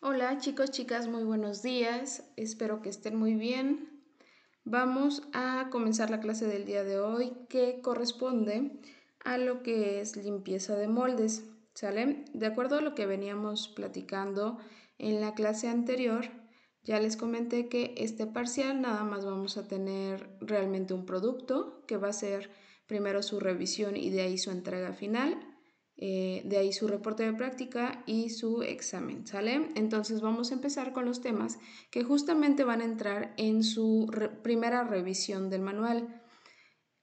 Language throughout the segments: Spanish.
Hola chicos, chicas, muy buenos días. Espero que estén muy bien. Vamos a comenzar la clase del día de hoy que corresponde a lo que es limpieza de moldes. ¿Sale? De acuerdo a lo que veníamos platicando en la clase anterior, ya les comenté que este parcial nada más vamos a tener realmente un producto que va a ser primero su revisión y de ahí su entrega final. De ahí su reporte de práctica y su examen, ¿sale? Entonces vamos a empezar con los temas que justamente van a entrar en su primera revisión del manual.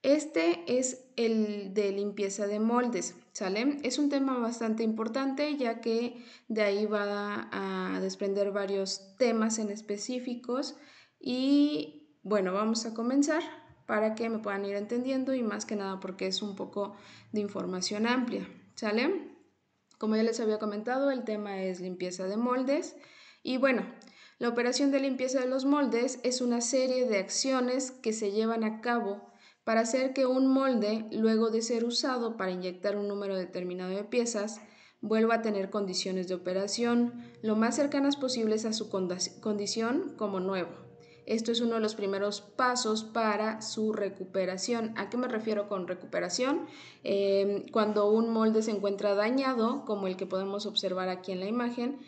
Este es el de limpieza de moldes, ¿sale? Es un tema bastante importante ya que de ahí va a desprender varios temas en específicos y bueno, vamos a comenzar para que me puedan ir entendiendo y más que nada porque es un poco de información amplia, ¿sale? Como ya les había comentado, el tema es limpieza de moldes y bueno, la operación de limpieza de los moldes es una serie de acciones que se llevan a cabo para hacer que un molde, luego de ser usado para inyectar un número determinado de piezas, vuelva a tener condiciones de operación lo más cercanas posibles a su condición como nuevo. Esto es uno de los primeros pasos para su recuperación. ¿A qué me refiero con recuperación? Cuando un molde se encuentra dañado, como el que podemos observar aquí en la imagen,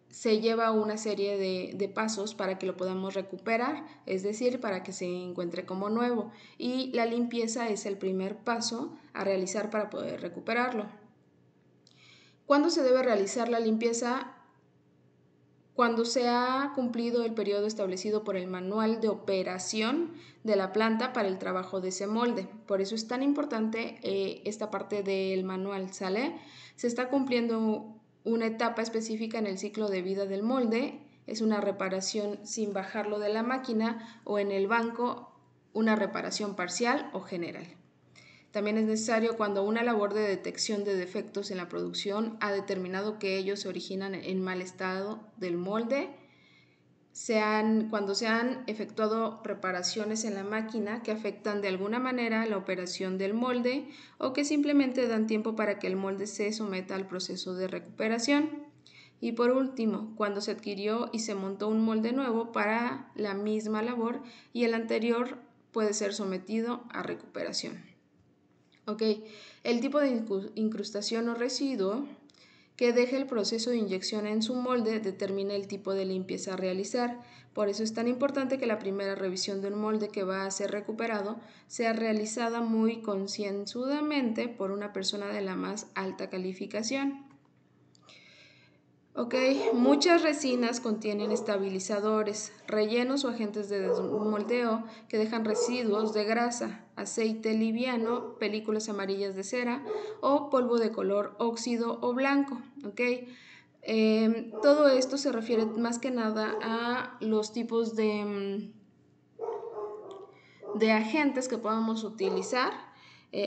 se lleva una serie de pasos para que lo podamos recuperar, es decir, para que se encuentre como nuevo. Y la limpieza es el primer paso a realizar para poder recuperarlo. ¿Cuándo se debe realizar la limpieza? Cuando se ha cumplido el periodo establecido por el manual de operación de la planta para el trabajo de ese molde. Por eso es tan importante esta parte del manual, ¿sale? Se está cumpliendo una etapa específica en el ciclo de vida del molde, es una reparación sin bajarlo de la máquina o en el banco, una reparación parcial o general. También es necesario cuando una labor de detección de defectos en la producción ha determinado que ellos se originan en mal estado del molde, cuando se han efectuado reparaciones en la máquina que afectan de alguna manera la operación del molde o que simplemente dan tiempo para que el molde se someta al proceso de recuperación. Y por último, cuando se adquirió y se montó un molde nuevo para la misma labor y el anterior puede ser sometido a recuperación. Ok, el tipo de incrustación o residuo que deje el proceso de inyección en su molde determina el tipo de limpieza a realizar. Por eso es tan importante que la primera revisión de un molde que va a ser recuperado sea realizada muy concienzudamente por una persona de la más alta calificación. Ok, muchas resinas contienen estabilizadores, rellenos o agentes de desmoldeo que dejan residuos de grasa, aceite liviano, películas amarillas de cera o polvo de color óxido o blanco. Ok, todo esto se refiere más que nada a los tipos de agentes que podamos utilizar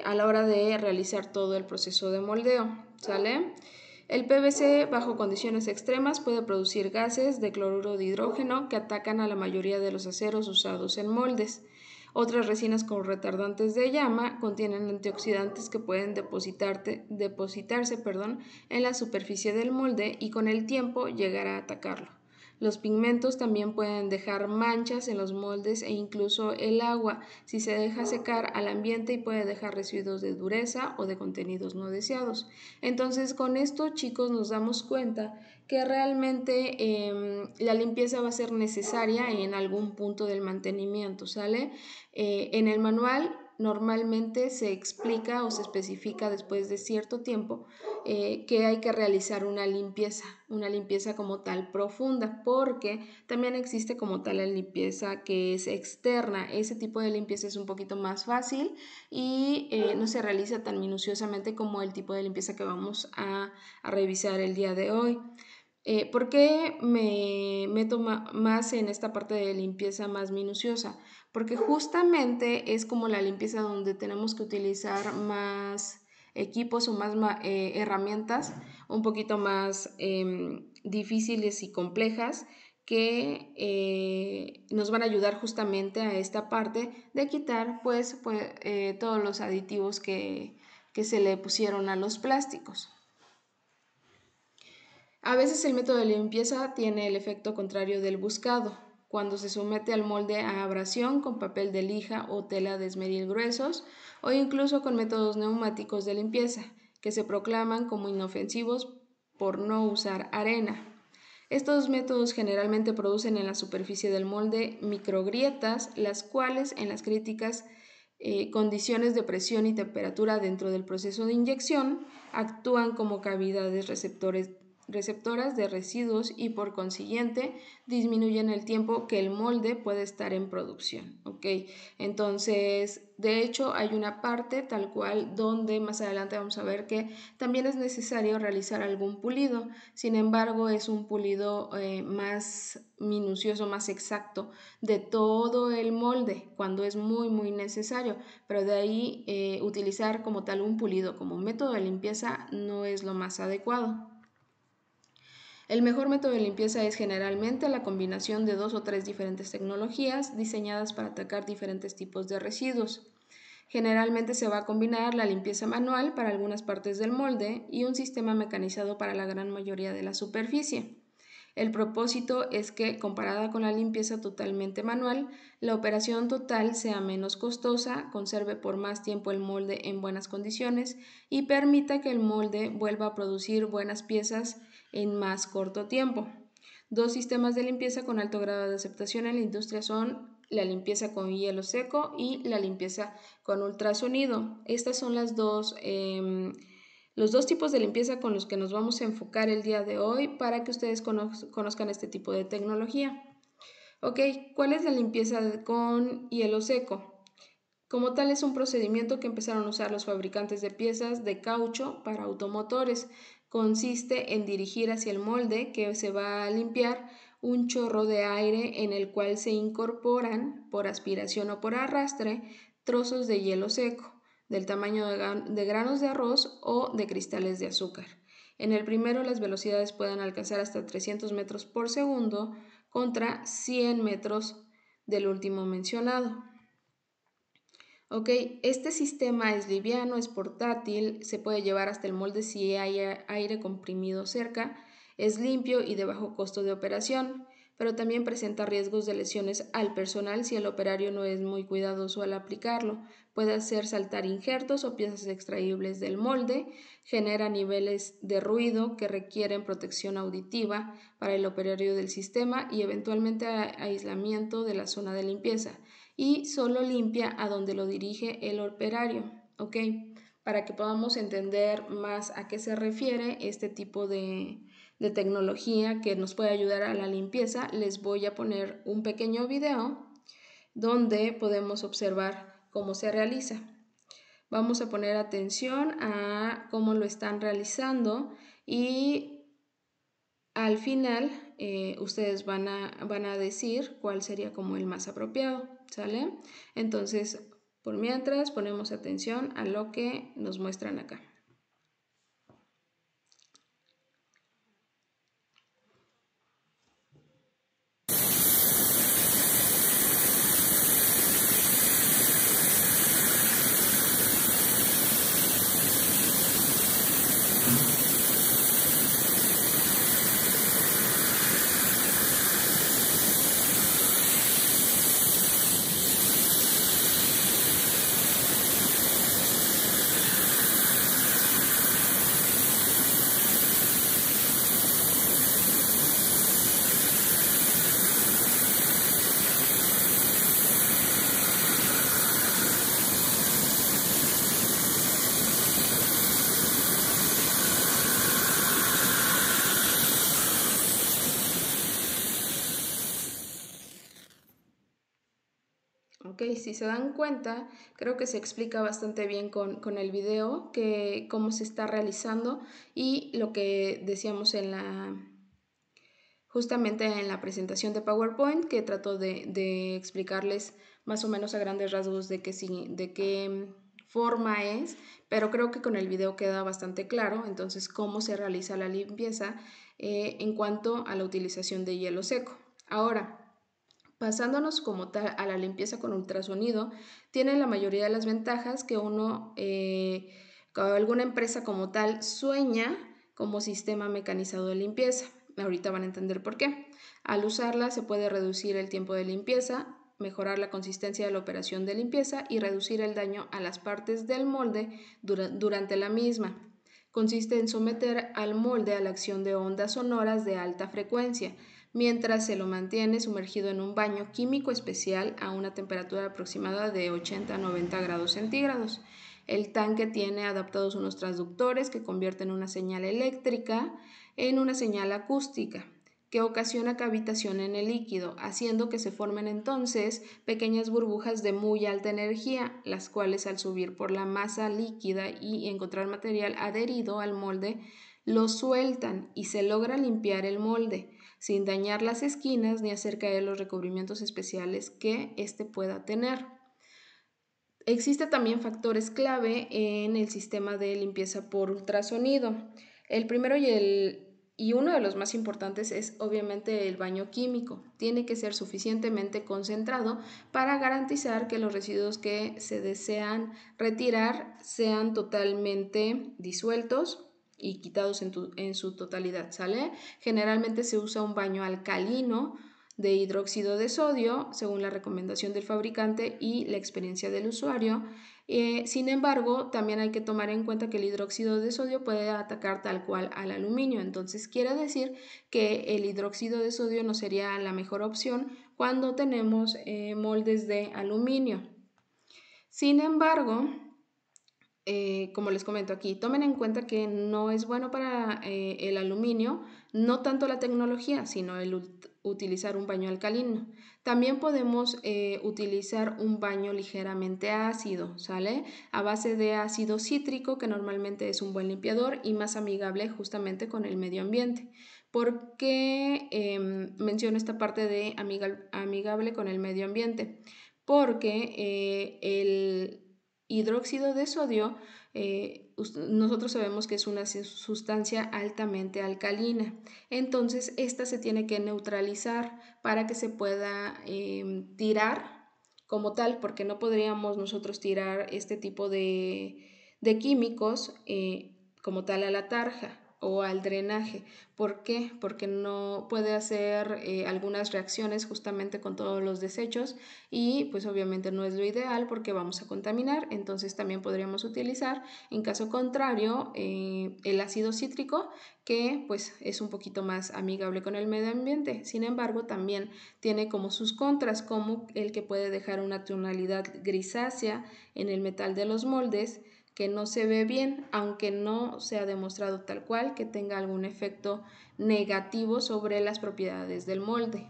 a la hora de realizar todo el proceso de moldeo, ¿sale? El PVC bajo condiciones extremas puede producir gases de cloruro de hidrógeno que atacan a la mayoría de los aceros usados en moldes. Otras resinas con retardantes de llama contienen antioxidantes que pueden depositarse en la superficie del molde y con el tiempo llegar a atacarlo. Los pigmentos también pueden dejar manchas en los moldes e incluso el agua si se deja secar al ambiente y puede dejar residuos de dureza o de contenidos no deseados. Entonces con esto, chicos, nos damos cuenta que realmente la limpieza va a ser necesaria en algún punto del mantenimiento, ¿sale? En el manual normalmente se explica o se especifica después de cierto tiempo que hay que realizar una limpieza como tal profunda, porque también existe como tal la limpieza que es externa. Ese tipo de limpieza es un poquito más fácil y no se realiza tan minuciosamente como el tipo de limpieza que vamos a revisar el día de hoy. ¿Por qué me meto más en esta parte de limpieza más minuciosa? Porque justamente es como la limpieza donde tenemos que utilizar más equipos o más herramientas un poquito más difíciles y complejas que nos van a ayudar justamente a esta parte de quitar pues todos los aditivos que se le pusieron a los plásticos. A veces el método de limpieza tiene el efecto contrario del buscado, cuando se somete al molde a abrasión con papel de lija o tela de esmeril gruesos, o incluso con métodos neumáticos de limpieza, que se proclaman como inofensivos por no usar arena. Estos métodos generalmente producen en la superficie del molde microgrietas, las cuales en las críticas condiciones de presión y temperatura dentro del proceso de inyección actúan como cavidades receptoras de residuos y por consiguiente disminuyen el tiempo que el molde puede estar en producción. ¿Okay? Entonces, de hecho, hay una parte tal cual donde más adelante vamos a ver que también es necesario realizar algún pulido. Sin embargo, es un pulido más minucioso, más exacto de todo el molde cuando es muy necesario, pero de ahí utilizar como tal un pulido como método de limpieza no es lo más adecuado. El mejor método de limpieza es generalmente la combinación de 2 o 3 diferentes tecnologías diseñadas para atacar diferentes tipos de residuos. Generalmente se va a combinar la limpieza manual para algunas partes del molde y un sistema mecanizado para la gran mayoría de la superficie. El propósito es que, comparada con la limpieza totalmente manual, la operación total sea menos costosa, conserve por más tiempo el molde en buenas condiciones y permita que el molde vuelva a producir buenas piezas en más corto tiempo. Dos sistemas de limpieza con alto grado de aceptación en la industria son la limpieza con hielo seco y la limpieza con ultrasonido. Estas son los dos tipos de limpieza con los que nos vamos a enfocar el día de hoy para que ustedes conozcan este tipo de tecnología. Ok, ¿cuál es la limpieza con hielo seco? Como tal, es un procedimiento que empezaron a usar los fabricantes de piezas de caucho para automotores. Consiste en dirigir hacia el molde que se va a limpiar un chorro de aire en el cual se incorporan por aspiración o por arrastre trozos de hielo seco del tamaño de granos de arroz o de cristales de azúcar. En el primero las velocidades pueden alcanzar hasta 300 metros por segundo contra 100 metros del último mencionado. Ok, este sistema es liviano, es portátil, se puede llevar hasta el molde si hay aire comprimido cerca, es limpio y de bajo costo de operación, pero también presenta riesgos de lesiones al personal si el operario no es muy cuidadoso al aplicarlo. Puede hacer saltar injertos o piezas extraíbles del molde, genera niveles de ruido que requieren protección auditiva para el operario del sistema y eventualmente aislamiento de la zona de limpieza. Y solo limpia a donde lo dirige el operario, ¿ok? Para que podamos entender más a qué se refiere este tipo de tecnología que nos puede ayudar a la limpieza, les voy a poner un pequeño video donde podemos observar cómo se realiza. Vamos a poner atención a cómo lo están realizando y al final ustedes van a decir cuál sería como el más apropiado, ¿sale? Entonces, por mientras, ponemos atención a lo que nos muestran acá. Ok, si se dan cuenta, creo que se explica bastante bien con el video cómo se está realizando y lo que decíamos justamente en la presentación de PowerPoint, que trato de explicarles más o menos a grandes rasgos de qué forma es, pero creo que con el video queda bastante claro, entonces cómo se realiza la limpieza en cuanto a la utilización de hielo seco. Ahora, pasándonos como tal a la limpieza con ultrasonido, tiene la mayoría de las ventajas que alguna empresa como tal sueña como sistema mecanizado de limpieza. Ahorita van a entender por qué. Al usarla se puede reducir el tiempo de limpieza, mejorar la consistencia de la operación de limpieza y reducir el daño a las partes del molde durante la misma. Consiste en someter al molde a la acción de ondas sonoras de alta frecuencia, mientras se lo mantiene sumergido en un baño químico especial a una temperatura aproximada de 80 a 90 grados centígrados. El tanque tiene adaptados unos transductores que convierten una señal eléctrica en una señal acústica, que ocasiona cavitación en el líquido, haciendo que se formen entonces pequeñas burbujas de muy alta energía, las cuales al subir por la masa líquida y encontrar material adherido al molde, lo sueltan y se logra limpiar el molde, sin dañar las esquinas ni hacer caer los recubrimientos especiales que éste pueda tener. Existen también factores clave en el sistema de limpieza por ultrasonido. El primero y uno de los más importantes es obviamente el baño químico. Tiene que ser suficientemente concentrado para garantizar que los residuos que se desean retirar sean totalmente disueltos y quitados en su totalidad, ¿sale? Generalmente se usa un baño alcalino de hidróxido de sodio, según la recomendación del fabricante y la experiencia del usuario. Sin embargo, también hay que tomar en cuenta que el hidróxido de sodio puede atacar tal cual al aluminio. Entonces, quiere decir que el hidróxido de sodio no sería la mejor opción cuando tenemos moldes de aluminio. Sin embargo, como les comento aquí, tomen en cuenta que no es bueno para el aluminio, no tanto la tecnología, sino el utilizar un baño alcalino. También podemos utilizar un baño ligeramente ácido, ¿sale? A base de ácido cítrico, que normalmente es un buen limpiador y más amigable justamente con el medio ambiente. ¿Por qué menciono esta parte de amigable con el medio ambiente? Porque el hidróxido de sodio, nosotros sabemos que es una sustancia altamente alcalina, entonces esta se tiene que neutralizar para que se pueda tirar como tal, porque no podríamos nosotros tirar este tipo de químicos como tal a la tarja o al drenaje. ¿Por qué? Porque no puede hacer algunas reacciones justamente con todos los desechos y pues obviamente no es lo ideal porque vamos a contaminar. Entonces también podríamos utilizar, en caso contrario, el ácido cítrico, que pues es un poquito más amigable con el medio ambiente. Sin embargo, también tiene como sus contras, como el que puede dejar una tonalidad grisácea en el metal de los moldes, que no se ve bien, aunque no se ha demostrado tal cual que tenga algún efecto negativo sobre las propiedades del molde.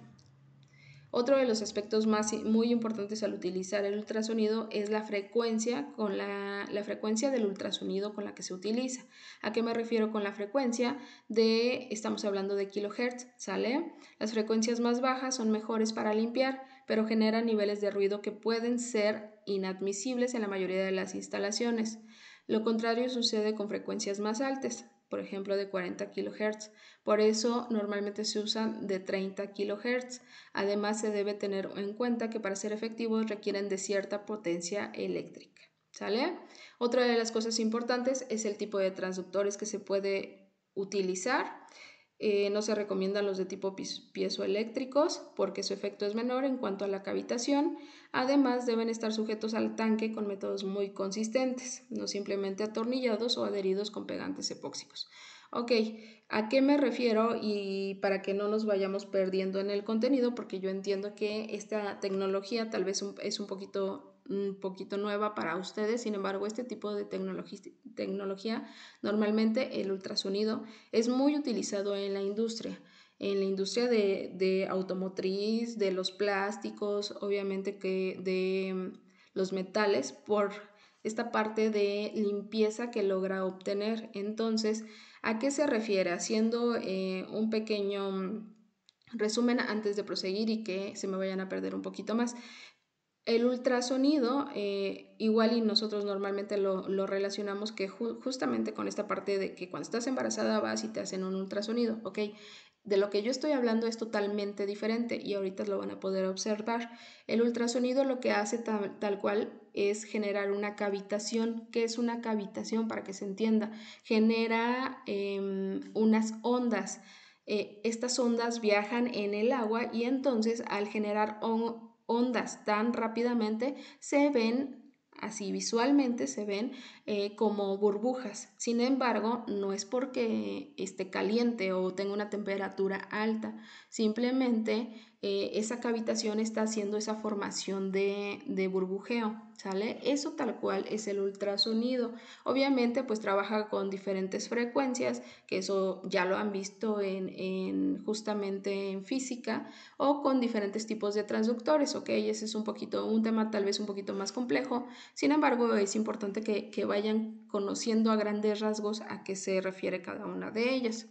Otro de los aspectos muy importantes al utilizar el ultrasonido es la frecuencia, la frecuencia del ultrasonido con la que se utiliza. ¿A qué me refiero con la frecuencia? Estamos hablando de kilohertz, ¿sale? Las frecuencias más bajas son mejores para limpiar, pero generan niveles de ruido que pueden ser inadmisibles en la mayoría de las instalaciones. Lo contrario sucede con frecuencias más altas, por ejemplo de 40 kHz. Por eso normalmente se usan de 30 kHz. Además se debe tener en cuenta que para ser efectivos requieren de cierta potencia eléctrica, ¿sale? Otra de las cosas importantes es el tipo de transductores que se puede utilizar. No se recomiendan los de tipo piezoeléctricos porque su efecto es menor en cuanto a la cavitación. Además, deben estar sujetos al tanque con métodos muy consistentes, no simplemente atornillados o adheridos con pegantes epóxicos. Ok, ¿a qué me refiero? Y para que no nos vayamos perdiendo en el contenido, porque yo entiendo que esta tecnología tal vez es un poquito nueva para ustedes. Sin embargo, este tipo de tecnología, normalmente el ultrasonido, es muy utilizado en la industria de automotriz, de los plásticos, obviamente que de los metales, por esta parte de limpieza que logra obtener. Entonces, ¿a qué se refiere? Haciendo un pequeño resumen antes de proseguir y que se me vayan a perder un poquito más. El ultrasonido, igual y nosotros normalmente lo relacionamos que justamente con esta parte de que cuando estás embarazada vas y te hacen un ultrasonido, ¿ok? De lo que yo estoy hablando es totalmente diferente y ahorita lo van a poder observar. El ultrasonido lo que hace tal cual es generar una cavitación. ¿Qué es una cavitación? Para que se entienda, genera unas ondas. Estas ondas viajan en el agua y entonces al generar ondas tan rápidamente se ven así visualmente, se ven como burbujas. Sin embargo, no es porque esté caliente o tenga una temperatura alta, simplemente esa cavitación está haciendo esa formación de burbujeo, ¿sale? Eso tal cual es el ultrasonido. Obviamente pues trabaja con diferentes frecuencias, que eso ya lo han visto justamente en física, o con diferentes tipos de transductores, ¿ok? Ese es un tema tal vez un poquito más complejo. Sin embargo, es importante que vayan conociendo a grandes rasgos a qué se refiere cada una de ellas.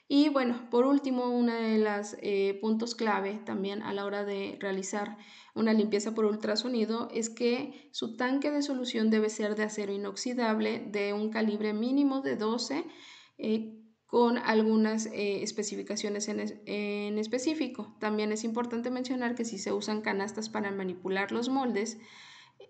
Y bueno, por último, uno de los puntos clave también a la hora de realizar una limpieza por ultrasonido es que su tanque de solución debe ser de acero inoxidable de un calibre mínimo de 12 con algunas especificaciones en específico. También es importante mencionar que si se usan canastas para manipular los moldes,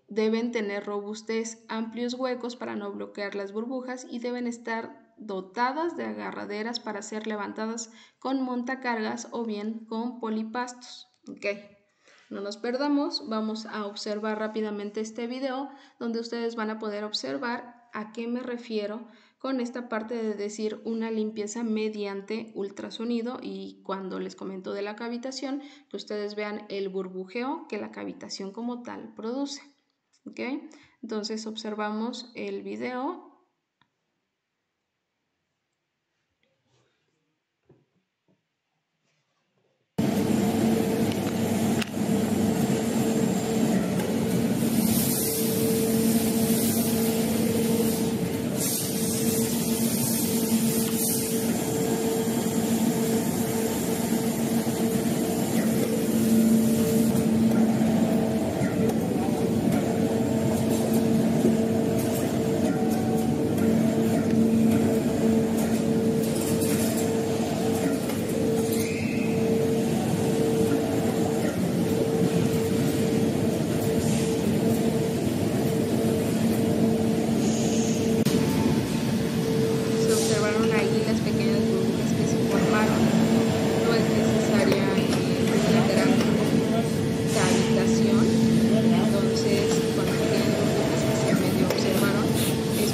deben tener robustez, amplios huecos para no bloquear las burbujas y deben estar dotadas de agarraderas para ser levantadas con montacargas o bien con polipastos. No nos perdamos, vamos a observar rápidamente este video donde ustedes van a poder observar a qué me refiero con esta parte de decir una limpieza mediante ultrasonido, y cuando les comento de la cavitación, que ustedes vean el burbujeo que la cavitación como tal produce. Entonces observamos el video.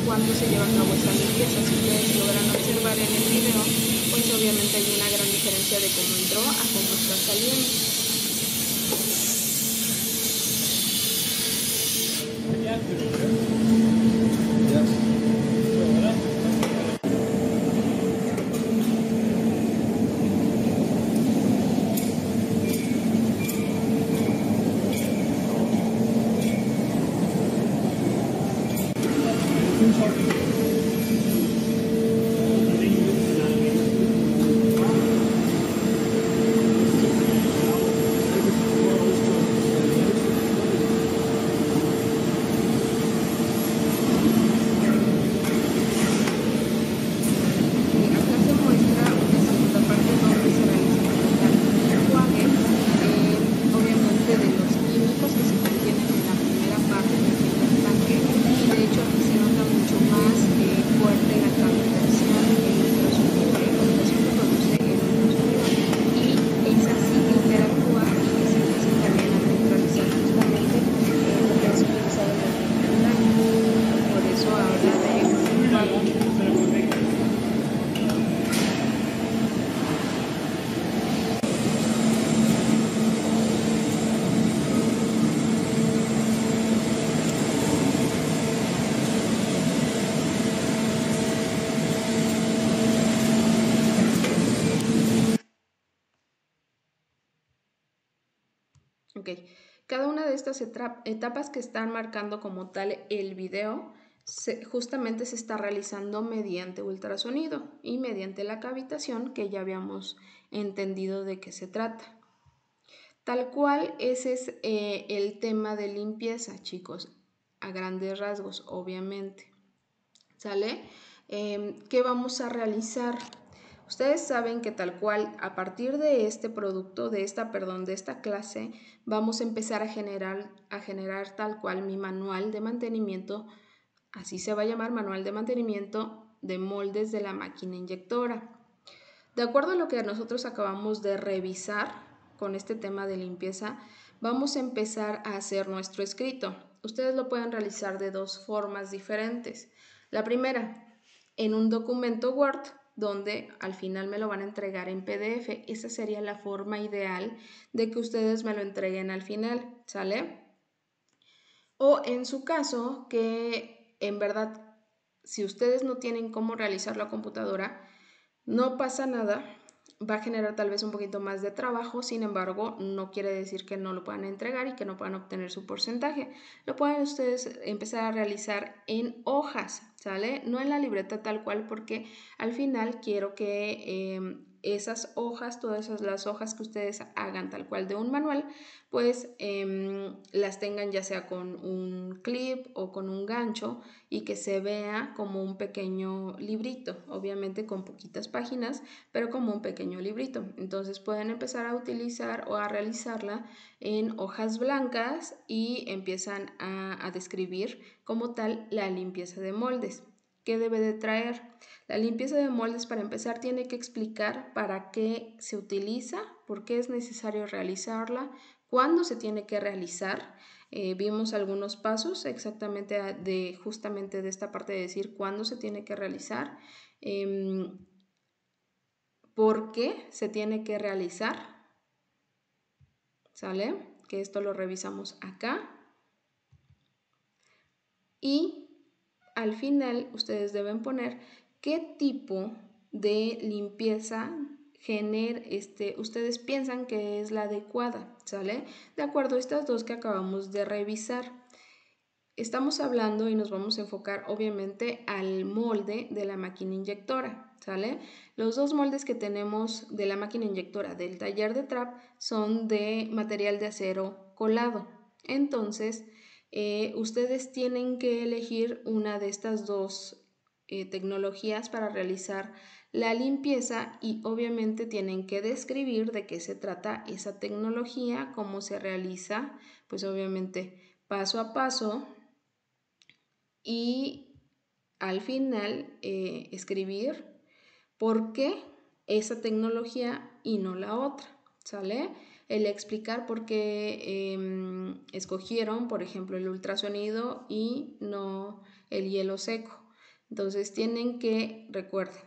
Cuando se lleva a cabo esta limpieza, si ustedes logran observar en el video, pues obviamente hay una gran diferencia de cómo entró a cómo está saliendo. Cada una de estas etapas que están marcando como tal el video, justamente se está realizando mediante ultrasonido y mediante la cavitación, que ya habíamos entendido de qué se trata. Tal cual, ese es el tema de limpieza, chicos, a grandes rasgos, obviamente. ¿Sale? ¿Qué vamos a realizar? Ustedes saben que tal cual a partir de este producto, de esta clase, vamos a empezar a generar tal cual mi manual de mantenimiento, así se va a llamar, manual de mantenimiento de moldes de la máquina inyectora. De acuerdo a lo que nosotros acabamos de revisar con este tema de limpieza, vamos a empezar a hacer nuestro escrito. Ustedes lo pueden realizar de dos formas diferentes. La primera, en un documento Word, donde al final me lo van a entregar en PDF. Esa sería la forma ideal de que ustedes me lo entreguen al final, ¿sale? O en su caso, que en verdad, si ustedes no tienen cómo realizar la computadora, no pasa nada, va a generar tal vez un poquito más de trabajo, sin embargo, no quiere decir que no lo puedan entregar y que no puedan obtener su porcentaje. Lo pueden ustedes empezar a realizar en hojas, ¿sale? No en la libreta tal cual, porque al final quiero que esas hojas, las hojas que ustedes hagan tal cual de un manual, pues las tengan ya sea con un clip o con un gancho y que se vea como un pequeño librito, obviamente con poquitas páginas, pero como un pequeño librito. Entonces pueden empezar a utilizar o a realizarla en hojas blancas y empiezan a describir como tal la limpieza de moldes. ¿Qué debe de traer? La limpieza de moldes, para empezar, tiene que explicar para qué se utiliza, por qué es necesario realizarla, cuándo se tiene que realizar. Vimos algunos pasos exactamente justamente de esta parte de decir cuándo se tiene que realizar, por qué se tiene que realizar, ¿sale? Que esto lo revisamos acá. Y al final ustedes deben poner qué tipo de limpieza ustedes piensan que es la adecuada, ¿sale? De acuerdo a estas dos que acabamos de revisar. Estamos hablando y nos vamos a enfocar obviamente al molde de la máquina inyectora, ¿sale? Los dos moldes que tenemos de la máquina inyectora del taller de trap son de material de acero colado. Entonces, ustedes tienen que elegir una de estas dos tecnologías para realizar la limpieza y obviamente tienen que describir de qué se trata esa tecnología, cómo se realiza, pues obviamente paso a paso y al final escribir por qué esa tecnología y no la otra, ¿sale? El explicar por qué escogieron, por ejemplo, el ultrasonido y no el hielo seco. Entonces tienen que, recuerden,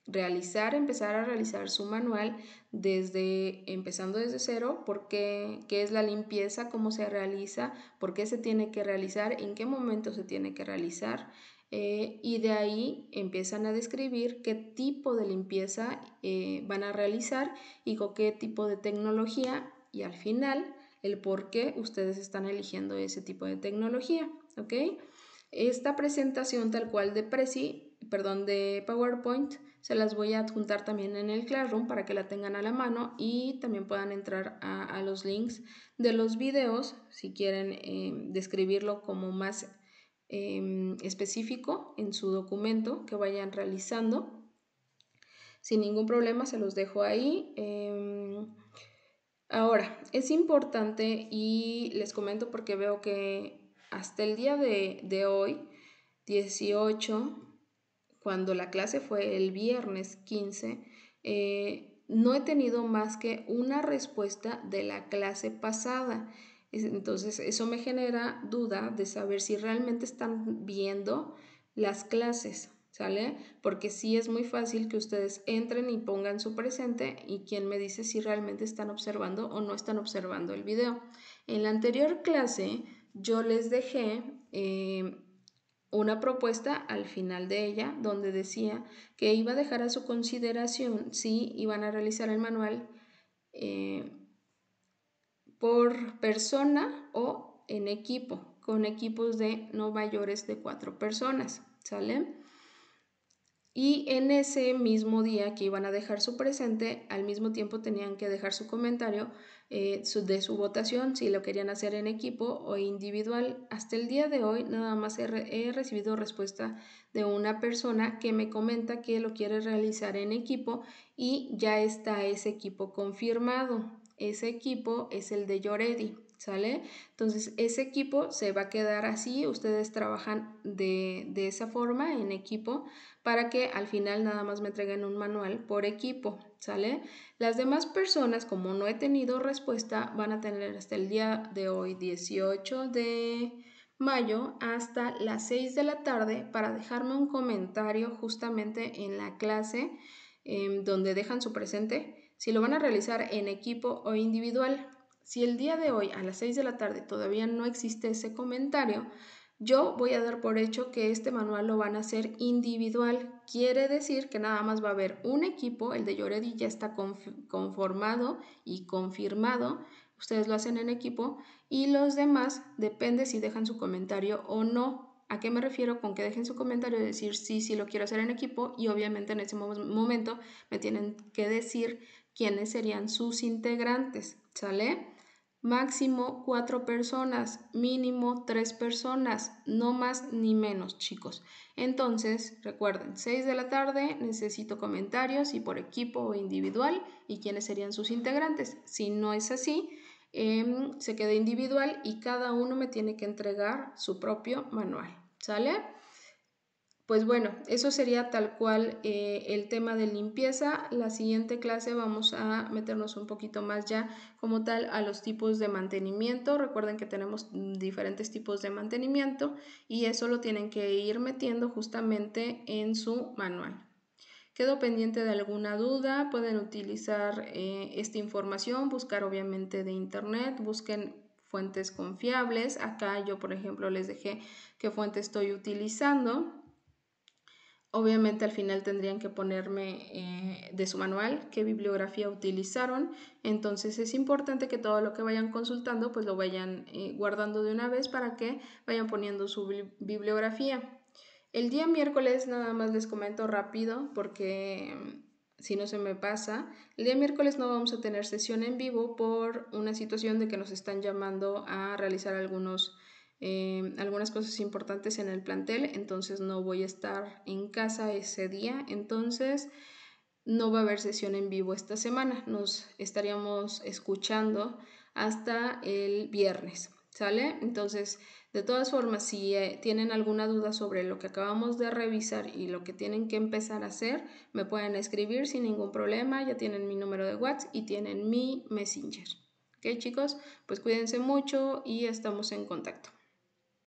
empezar a realizar su manual empezando desde cero, qué es la limpieza, cómo se realiza, por qué se tiene que realizar, en qué momento se tiene que realizar, y de ahí empiezan a describir qué tipo de limpieza van a realizar y con qué tipo de tecnología, y al final el por qué ustedes están eligiendo ese tipo de tecnología, ¿ok? Esta presentación tal cual de PowerPoint se las voy a adjuntar también en el Classroom para que la tengan a la mano y también puedan entrar a los links de los videos si quieren describirlo como más específico en su documento que vayan realizando. Sin ningún problema se los dejo ahí. Ahora, es importante y les comento porque veo que hasta el día de hoy, 18, cuando la clase fue el viernes 15, no he tenido más que una respuesta de la clase pasada. Entonces, eso me genera duda de saber si realmente están viendo las clases, ¿sale? Porque sí es muy fácil que ustedes entren y pongan su presente y quien me dice si realmente están observando o no están observando el video. En la anterior clase yo les dejé una propuesta al final de ella donde decía que iba a dejar a su consideración si iban a realizar el manual por persona o en equipo, con equipos de no mayores de 4 personas, ¿sale? Y en ese mismo día que iban a dejar su presente, al mismo tiempo tenían que dejar su comentario de su votación, si lo querían hacer en equipo o individual. Hasta el día de hoy nada más he recibido respuesta de una persona que me comenta que lo quiere realizar en equipo y ya está ese equipo confirmado. Ese equipo es el de Yoredi, ¿sale? Entonces ese equipo se va a quedar así, ustedes trabajan de esa forma en equipo para que al final nada más me entreguen un manual por equipo, ¿sale? Las demás personas, como no he tenido respuesta, van a tener hasta el día de hoy, 18 de mayo, hasta las 6 de la tarde para dejarme un comentario justamente en la clase donde dejan su presente, si lo van a realizar en equipo o individual. Si el día de hoy a las 6 de la tarde todavía no existe ese comentario, yo voy a dar por hecho que este manual lo van a hacer individual. Quiere decir que nada más va a haber un equipo, el de Yoredi ya está conformado y confirmado. Ustedes lo hacen en equipo y los demás depende si dejan su comentario o no. ¿A qué me refiero con que dejen su comentario? Decir sí lo quiero hacer en equipo y obviamente en ese momento me tienen que decir quiénes serían sus integrantes, ¿sale? Máximo 4 personas, mínimo 3 personas, no más ni menos, chicos. Entonces, recuerden, 6 de la tarde necesito comentarios y por equipo o individual y quiénes serían sus integrantes. Si no es así, se queda individual y cada uno me tiene que entregar su propio manual, ¿sale? Pues bueno, eso sería tal cual el tema de limpieza. La siguiente clase vamos a meternos un poquito más ya como tal a los tipos de mantenimiento. Recuerden que tenemos diferentes tipos de mantenimiento y eso lo tienen que ir metiendo justamente en su manual. Quedo pendiente de alguna duda, pueden utilizar esta información, buscar obviamente de internet, busquen fuentes confiables. Acá yo, por ejemplo, les dejé qué fuente estoy utilizando. Obviamente al final tendrían que ponerme de su manual qué bibliografía utilizaron, entonces es importante que todo lo que vayan consultando pues lo vayan guardando de una vez para que vayan poniendo su bibliografía. El día miércoles nada más les comento rápido porque si no se me pasa, el día miércoles no vamos a tener sesión en vivo por una situación de que nos están llamando a realizar algunas cosas importantes en el plantel, entonces no voy a estar en casa ese día, entonces no va a haber sesión en vivo esta semana, nos estaríamos escuchando hasta el viernes, ¿sale? Entonces, de todas formas, si tienen alguna duda sobre lo que acabamos de revisar y lo que tienen que empezar a hacer, me pueden escribir sin ningún problema, ya tienen mi número de WhatsApp y tienen mi Messenger. ¿Ok, chicos? Pues cuídense mucho y estamos en contacto.